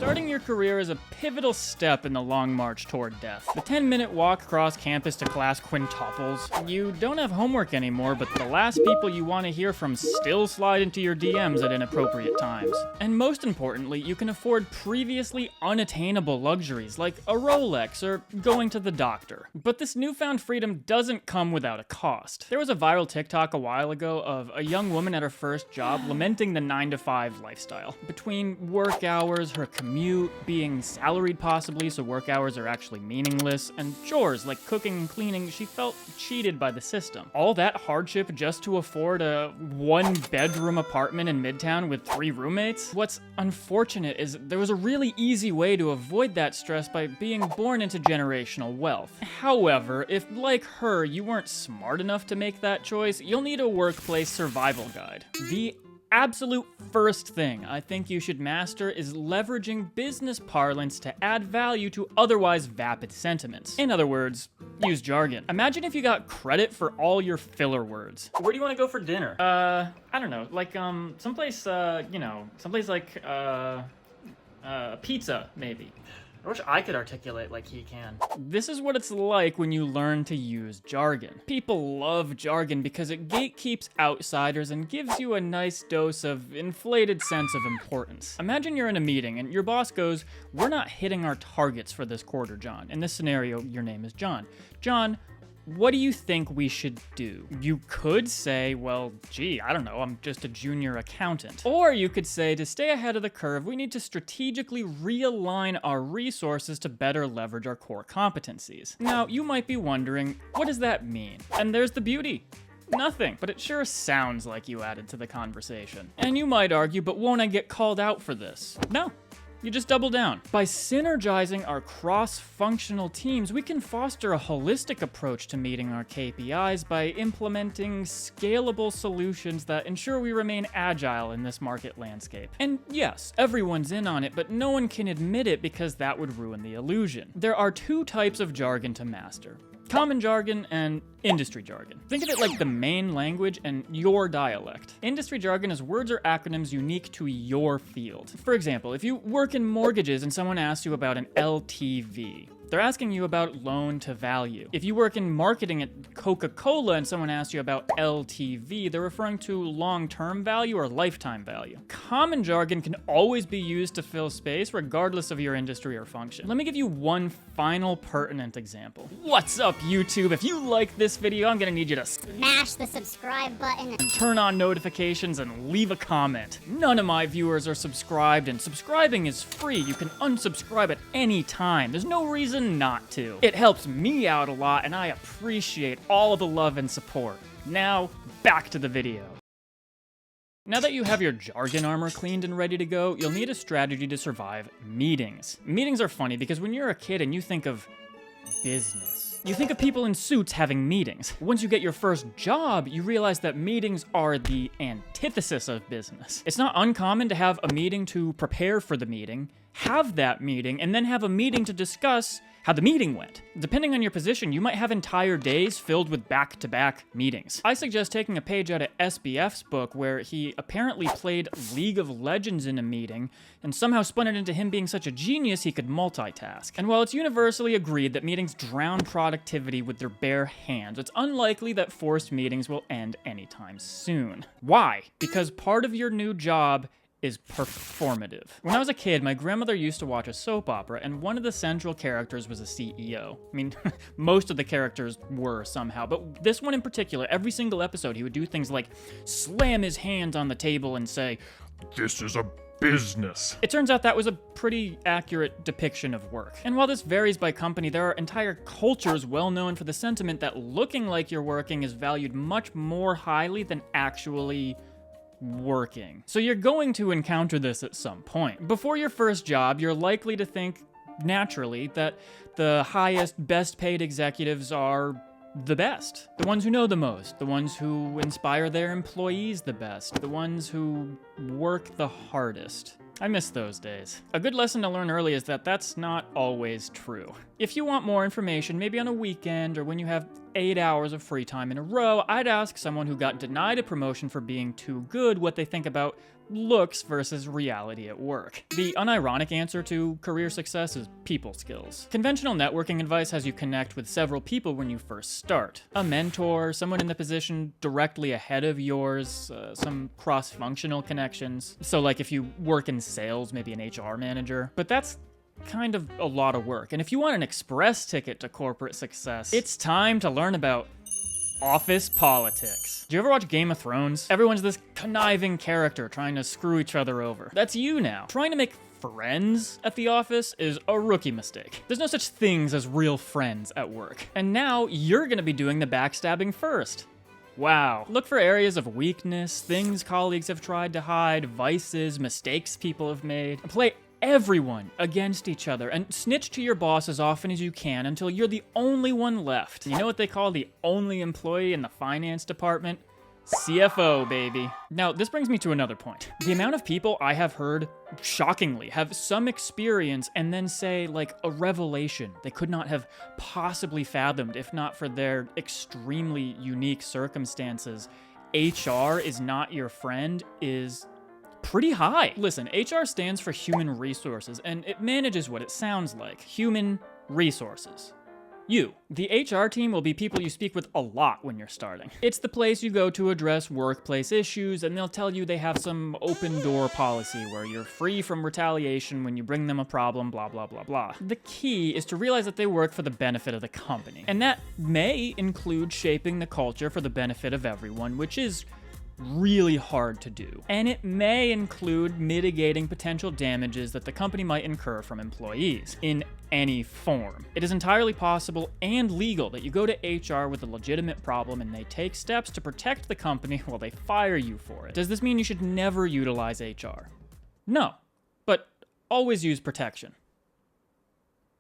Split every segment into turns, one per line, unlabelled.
Starting your career is a pivotal step in the long march toward death. The 10-minute walk across campus to class quintuples. You don't have homework anymore, but the last people you want to hear from still slide into your DMs at inappropriate times. And most importantly, you can afford previously unattainable luxuries like a Rolex or going to the doctor. But this newfound freedom doesn't come without a cost. There was a viral TikTok a while ago of a young woman at her first job lamenting the 9-to-5 lifestyle. Between work hours, her commute, being salaried possibly so work hours are actually meaningless, and chores like cooking and cleaning, she felt cheated by the system. All that hardship just to afford a 1-bedroom apartment in Midtown with 3 roommates? What's unfortunate is there was a really easy way to avoid that stress by being born into generational wealth. However, if like her, you weren't smart enough to make that choice, you'll need a workplace survival guide. The absolute first thing I think you should master is leveraging business parlance to add value to otherwise vapid sentiments. In other words, use jargon. Imagine if you got credit for all your filler words. Where do you want to go for dinner? I don't know, like, someplace like, pizza, maybe. I wish I could articulate like he can. This is what it's like when you learn to use jargon. People love jargon because it gatekeeps outsiders and gives you a nice dose of inflated sense of importance. Imagine you're in a meeting and your boss goes, "We're not hitting our targets for this quarter, John." In this scenario, your name is John. John, what do you think we should do? You could say, well, gee, I don't know, I'm just a junior accountant. Or you could say, to stay ahead of the curve, we need to strategically realign our resources to better leverage our core competencies. Now, you might be wondering, what does that mean? And there's the beauty. Nothing, but it sure sounds like you added to the conversation. And you might argue, but won't I get called out for this? No. You just double down. By synergizing our cross-functional teams, we can foster a holistic approach to meeting our KPIs by implementing scalable solutions that ensure we remain agile in this market landscape. And yes, everyone's in on it, but no one can admit it because that would ruin the illusion. There are 2 types of jargon to master: common jargon and industry jargon. Think of it like the main language and your dialect. Industry jargon is words or acronyms unique to your field. For example, if you work in mortgages and someone asks you about an LTV, they're asking you about loan to value. If you work in marketing at Coca-Cola and someone asks you about LTV, they're referring to long-term value or lifetime value. Common jargon can always be used to fill space regardless of your industry or function. Let me give you one final pertinent example. What's up, YouTube? If you like this video, I'm gonna need you to
smash the subscribe button,
turn on notifications, and leave a comment. None of my viewers are subscribed, and subscribing is free. You can unsubscribe at any time. There's no reason not to. It helps me out a lot, and I appreciate all of the love and support. Now, back to the video. Now that you have your jargon armor cleaned and ready to go, you'll need a strategy to survive meetings. Meetings are funny because when you're a kid and you think of business, you think of people in suits having meetings. Once you get your first job, you realize that meetings are the antithesis of business. It's not uncommon to have a meeting to prepare for the meeting, have that meeting, and then have a meeting to discuss how the meeting went. Depending on your position, you might have entire days filled with back-to-back meetings. I suggest taking a page out of SBF's book where he apparently played League of Legends in a meeting and somehow spun it into him being such a genius he could multitask. And while it's universally agreed that meetings drown productivity with their bare hands, it's unlikely that forced meetings will end anytime soon. Why? Because part of your new job is performative. When I was a kid, my grandmother used to watch a soap opera, and one of the central characters was a CEO. I mean, most of the characters were somehow, but this one in particular, every single episode, he would do things like slam his hands on the table and say, "This is a business." It turns out that was a pretty accurate depiction of work. And while this varies by company, there are entire cultures well known for the sentiment that looking like you're working is valued much more highly than actually working. So you're going to encounter this at some point. Before your first job, you're likely to think, naturally, that the highest, best paid executives are the best. The ones who know the most, the ones who inspire their employees the best, the ones who work the hardest. I miss those days. A good lesson to learn early is that that's not always true. If you want more information, maybe on a weekend or when you have 8 hours of free time in a row, I'd ask someone who got denied a promotion for being too good what they think about looks versus reality at work. The unironic answer to career success is people skills. Conventional networking advice has you connect with several people when you first start. A mentor, someone in the position directly ahead of yours, some cross-functional connections. So like if you work in sales, maybe an HR manager. But that's kind of a lot of work. And if you want an express ticket to corporate success, it's time to learn about office politics. Do you ever watch Game of Thrones? Everyone's this conniving character trying to screw each other over. That's you now. Trying to make friends at the office is a rookie mistake. There's no such things as real friends at work. And now you're gonna be doing the backstabbing first. Wow. Look for areas of weakness, things colleagues have tried to hide, vices, mistakes people have made. Play everyone against each other and snitch to your boss as often as you can until you're the only one left. You know what they call the only employee in the finance department? CFO, baby. Now, this brings me to another point. The amount of people I have heard, shockingly, have some experience and then say, like, a revelation they could not have possibly fathomed if not for their extremely unique circumstances. HR is not your friend is pretty high. Listen, HR stands for human resources, and it manages what it sounds like. Human resources. You. The HR team will be people you speak with a lot when you're starting. It's the place you go to address workplace issues, and they'll tell you they have some open door policy where you're free from retaliation when you bring them a problem, blah, blah, blah, blah. The key is to realize that they work for the benefit of the company. And that may include shaping the culture for the benefit of everyone, which is really hard to do. And it may include mitigating potential damages that the company might incur from employees in any form. It is entirely possible and legal that you go to HR with a legitimate problem and they take steps to protect the company while they fire you for it. Does this mean you should never utilize HR? No, but always use protection.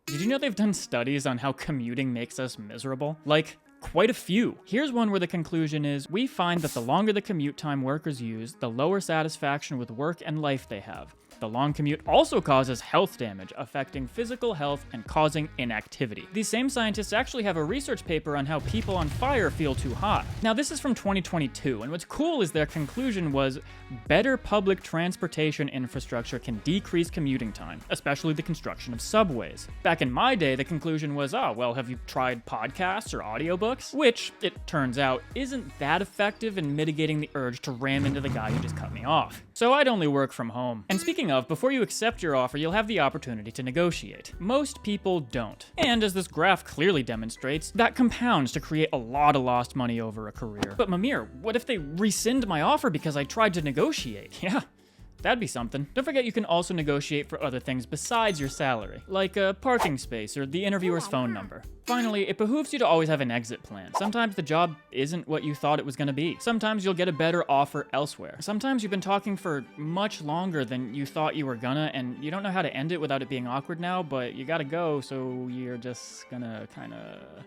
Did you know they've done studies on how commuting makes us miserable? Like, quite a few. Here's one where the conclusion is, we find that the longer the commute time workers use, the lower satisfaction with work and life they have. The long commute also causes health damage, affecting physical health and causing inactivity. These same scientists actually have a research paper on how people on fire feel too hot. Now, this is from 2022, and what's cool is their conclusion was better public transportation infrastructure can decrease commuting time, especially the construction of subways. Back in my day, the conclusion was, oh, well, have you tried podcasts or audiobooks? Which, it turns out, isn't that effective in mitigating the urge to ram into the guy who just cut me off. So I'd only work from home. And speaking of, before you accept your offer, you'll have the opportunity to negotiate. Most people don't. And as this graph clearly demonstrates, that compounds to create a lot of lost money over a career. But Mimir, what if they rescind my offer because I tried to negotiate? Yeah, that'd be something. Don't forget you can also negotiate for other things besides your salary, like a parking space or the interviewer's phone number. Finally, it behooves you to always have an exit plan. Sometimes the job isn't what you thought it was gonna be. Sometimes you'll get a better offer elsewhere. Sometimes you've been talking for much longer than you thought you were gonna, and you don't know how to end it without it being awkward now, but you gotta go, so you're just gonna kinda